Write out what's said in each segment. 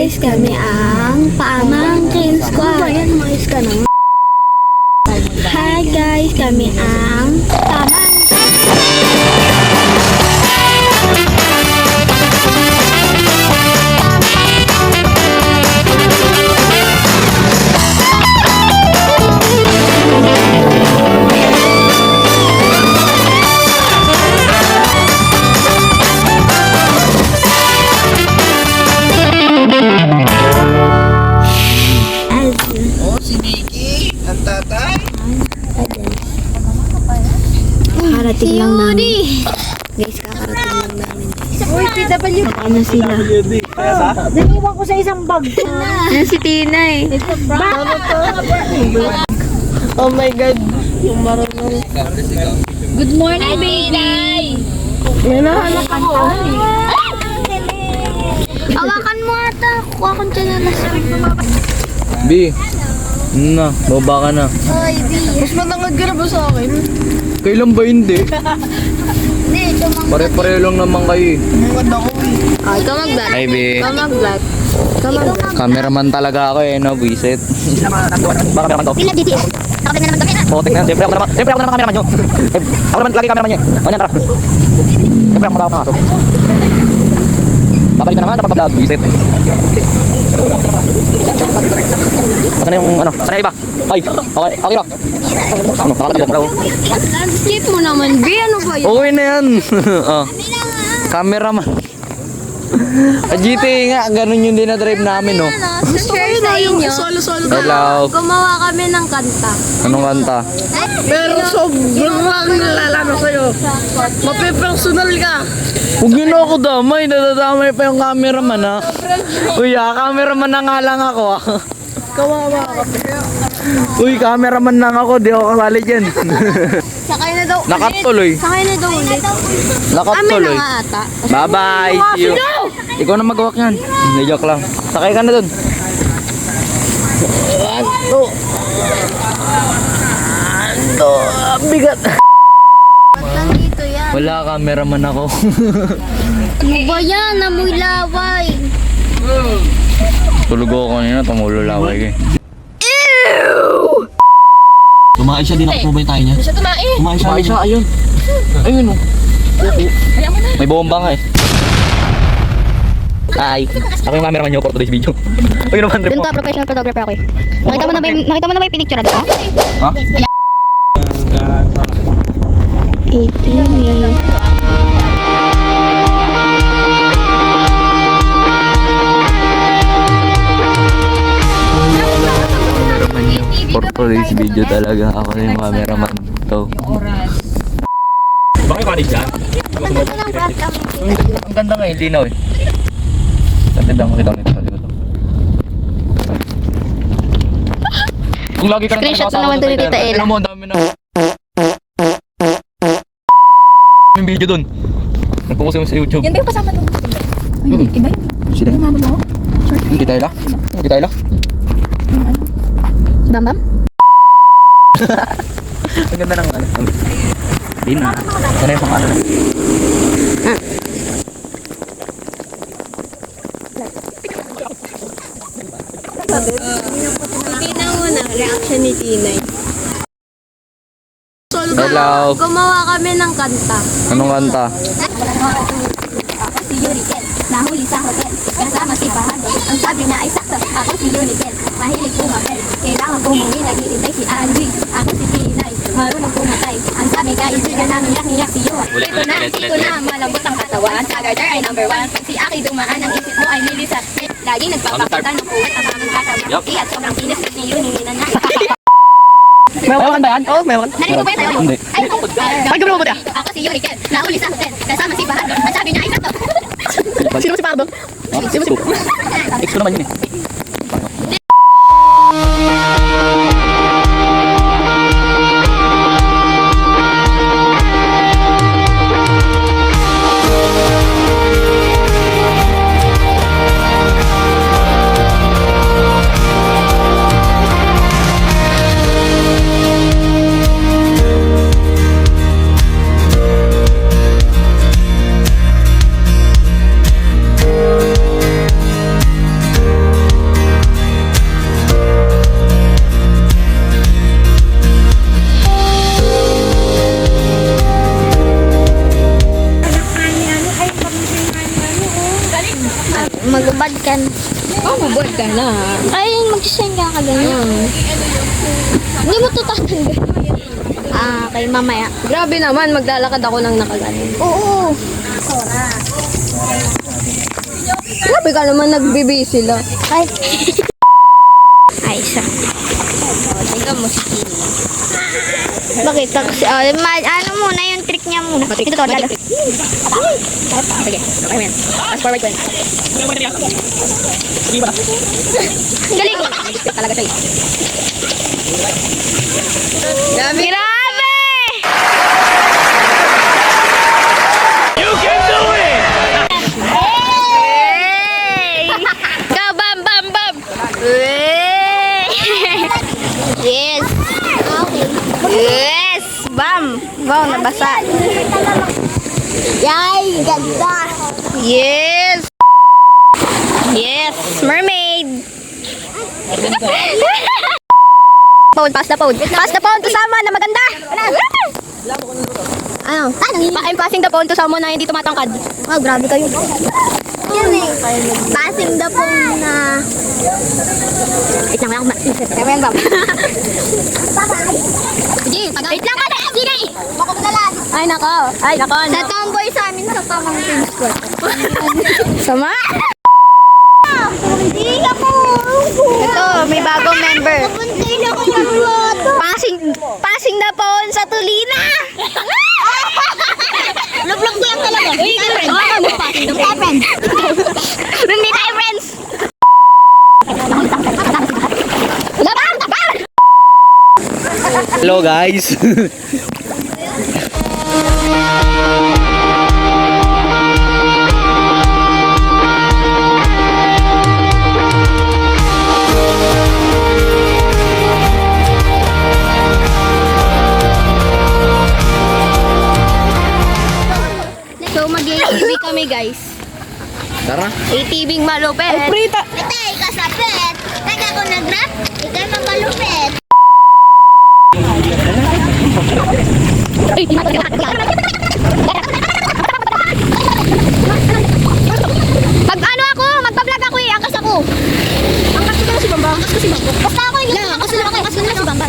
guys, kami ang Pamangkin Squad. Hi guys, kami ang Pamangkin. Oh, si Nikki, ang tatay. Kakarating lang namin. Guys, kakarating lang namin. Uy, PW. Ano sila? Naniwan ko sa isang bag. Yan si Tina eh. Oh my God. Yung marunong. Good morning, baby! May nahanap ako. Hawakan mo ata. Kuha kong chanelas. B, na, baba ka na. Hoy, B. Mas matangad ka na ba sa akin? Kailan ba hindi? Hindi, tumang. Pare-pareho lang naman kayo eh. Nangad ako eh. Ikaw mag-vlog. Ay, B. Ikaw mag-vlog. Ikaw mag-vlog. Cameraman talaga ako eh, no, buisit. Baka cameraman to. Pila dito. Nakapin na naman kami na. Oo, tingnan. Siyempre ako naman cameraman nyo. Ako naman lagi cameraman nyo. O yan, tara. Siyempre ako matawag na nga to. Babalik na naman, dapat vlog, buisit. Saan na yung ano? Saan na iba? Ay, okay lang. Ano, nakakalabilang mo. Landscape mo naman, B. Ano ba yun? Okay na yan. Oh, cameraman. GTA nga, ganun yung dinadrive namin, no? Share sa inyo. Solo-solo. Hello. Gumawa kami ng kanta. Anong kanta? Pero sobrang nalalano sa'yo. Mapipersonal ka. Huwag yun ako damay, nadadamay pa yung cameraman ha. Uy cameraman na nga lang ako ha. Kawawa ka. Uy, cameraman lang ako, di ako kasali dyan. Sakay na daw ulit. Nakatuloy. Sakay na daw ulit. Kami na Nakatuloy. nga ata. Bye bye, see you. Ikaw na mag-walk yan. Hindi, joke lang. Sakay ka na dun. Ando, bigat. Nandito yan. Wala, cameraman ako. Ano ba yan? Amoy laway. Tulog ako kanina, tumulo laway eh. Tumain siya, dinakot mo ba yung tayo niya? Siya tumae. Tumain siya. Kumain siya, ayun. Ayun oh. May bomba nga eh. Ay, ako yung cameraman niyo for today's video. Ayun naman, Doon trip ka, professional photographer ako eh. Nakita mo na ba yung pinicture ko? Ha? 18 For today's video talaga ako na yung cameraman to. Bakit panis yan? Ang ganda nga yung linaw eh. Tandang makita nito sa likod. Kung lagi ka na Screenshot na naman to ni Tita Ella. Ano mo, ang dami na. Yung video dun. Nagpupost mo sa YouTube. Yan ba yung kasama doon? Hmm. Iba yun? Sila. Yung mama mo? Hindi tayo lang. Hindi tayo lang. Bam Bam? Ang ganda ng ano. Hindi na. Sana yung pang ano. Tina muna, reaction ni Tina. Hello. Gumawa kami ng kanta. Anong kanta? Ako si Yurikel, nahuli sa hotel, kasama si Pahado. Ang sabi na ay sakto, ako si Yurikel, mahilig pumapel. Kailangan bumuli, naghihintay si Angie. Ako si Tinay, marunong pumatay. Ang sabi kaibigan namin, yak-niyak si Yuha. Ito na, malambot ang katawan. Sa garter ay number 1. Pag si Aki dumaan, ang isip mo ay lilisat. Laging nagpapakita ng puwet ang aming katawan. At sobrang kinis ni Yuninan na. May kanta yan? Oo, may kanta. Narinig mo ba yun? Hindi. Ay, gano'n mo ba? Ako si Yurikel, nahuli sa hotel, kasama si Pahado. Ang sabi niya ay sakto. Sino si Pardo? Sino si Ex ko naman yun eh. Magubad ka na. Bubad ka na. Ay, mag-send ka ka ganyan. Hindi mo to tatanggal. Okay, mamaya. Grabe naman, maglalakad ako ng nakaganon. Oo. Grabe ka naman, nagbibisi sila. Ay. Ay, isa. Tingnan mo si Kimi. Bakit? Ano muna yung trick niya muna. Ito to, dada. Sige, okay mo yan. Fast forward ko yan. Galing. Nag-stick talaga siya eh. Grabe! Grabe! Hey! Go, bam, bam, bam! Hey! Yes! Yes! Bam! Wow, nabasa. Yay! Ganda! Yes! Yes! Mermaid! Phone, pass the phone. Pass the phone to someone na maganda. Ano? I'm passing the phone to someone na hindi tumatangkad. Oh, grabe kayo. Yun eh. Passing the phone na... Wait lang, wala akong ma-isip. Kaya mo yan, Bob. Sige, wait lang kasi. Sige! Ay, nako. Ay, nako. Sa tomboy sa amin sa pamangkin ko. Sama? Hindi ako. Ito, may bagong member. Passing the phone sa Tulina. Vlog ko lang talaga. Uy, girlfriend. Hindi tayo friends. Hindi tayo friends. Hello guys. So, mag-ATV kami, guys. Tara. ATV malupit. Ay, prita! Ito, ikaw sa pet. Teka ko nag-rap. Ikaw na malupit. Pag ano ako, magpa-vlog ako eh. Angkas ako. Angkas ko na si Bamba. Angkas ko si Bamba. Basta ako yun. Angkas ko na ako. Angkas ko na si Bamba.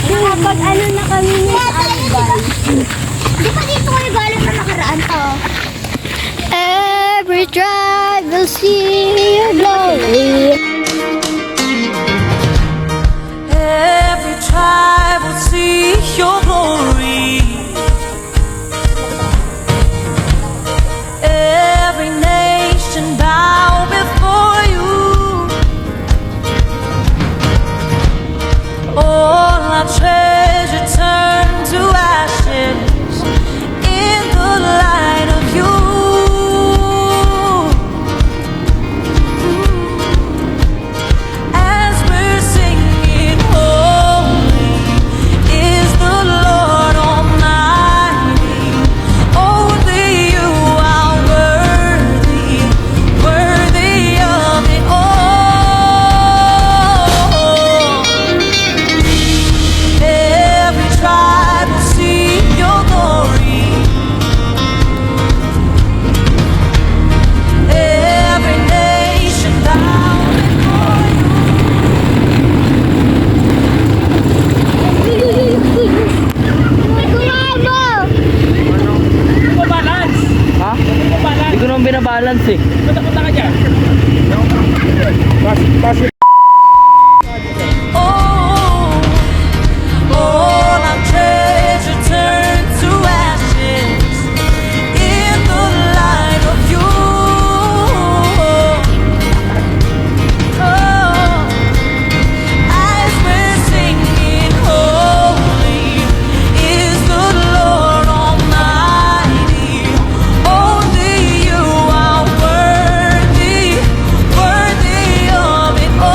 Kapag ano na kami ni Albay. Di ba dito kayo galing na nakaraan to? Every tribe will see your glory. Every tribe will see your glory. Every nation bow before you. All our treasure turn to ashes in the light of you. As we're singing, holy is the Lord Almighty. Only you are worthy, worthy of it all. Every tribe will see your glory. Every nation bow before you. Ha? Hindi ko naman binabalance eh. Oh, all our treasure turn to ashes in the light of you. Oh, as we're singing, holy is the Lord Almighty. Only you are worthy, worthy of it all.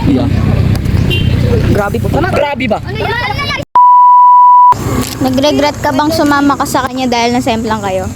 Yeah. Grabe po. Tama, grabe ba? Nag-regret ka bang sumama ka sa kanya dahil nasemplang kayo?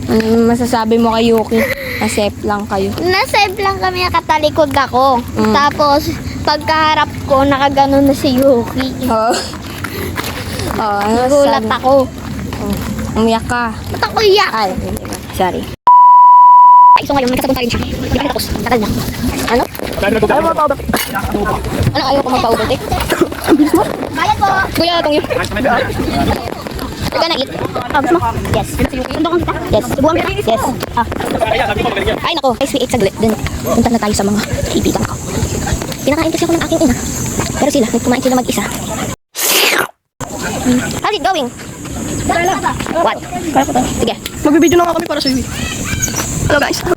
Ano masasabi mo kay Yuki? Nasep lang kayo. Nasave lang kami, nakatalikod ako. Tapos, pagkaharap ko, nakaganon na si Yuki. Oo. Oh, ano Gulat sabi? ako. Umiyak ka. Ba't ako iyak? Ay, sorry. Ay, so ngayon, nagkasabong tayo siya. Hindi pa tapos. Tagal na. Ano? Ano, ayaw ko magpa-overtake? Bayad po! Kuya, itong yun. You're gonna eat. Gusto mo? Yes. Sundokan kita? Yes. Subuhan kita? Yes. Ay, nako. Guys, we ate saglit. Then, punta na tayo sa mga kaibigan ko. Pinakain kasi ako ng aking ina. Pero sila, nagkumain sila mag-isa. How's it going? What? Sige. Magbibideo na nga kami para sa iyo. Hello guys.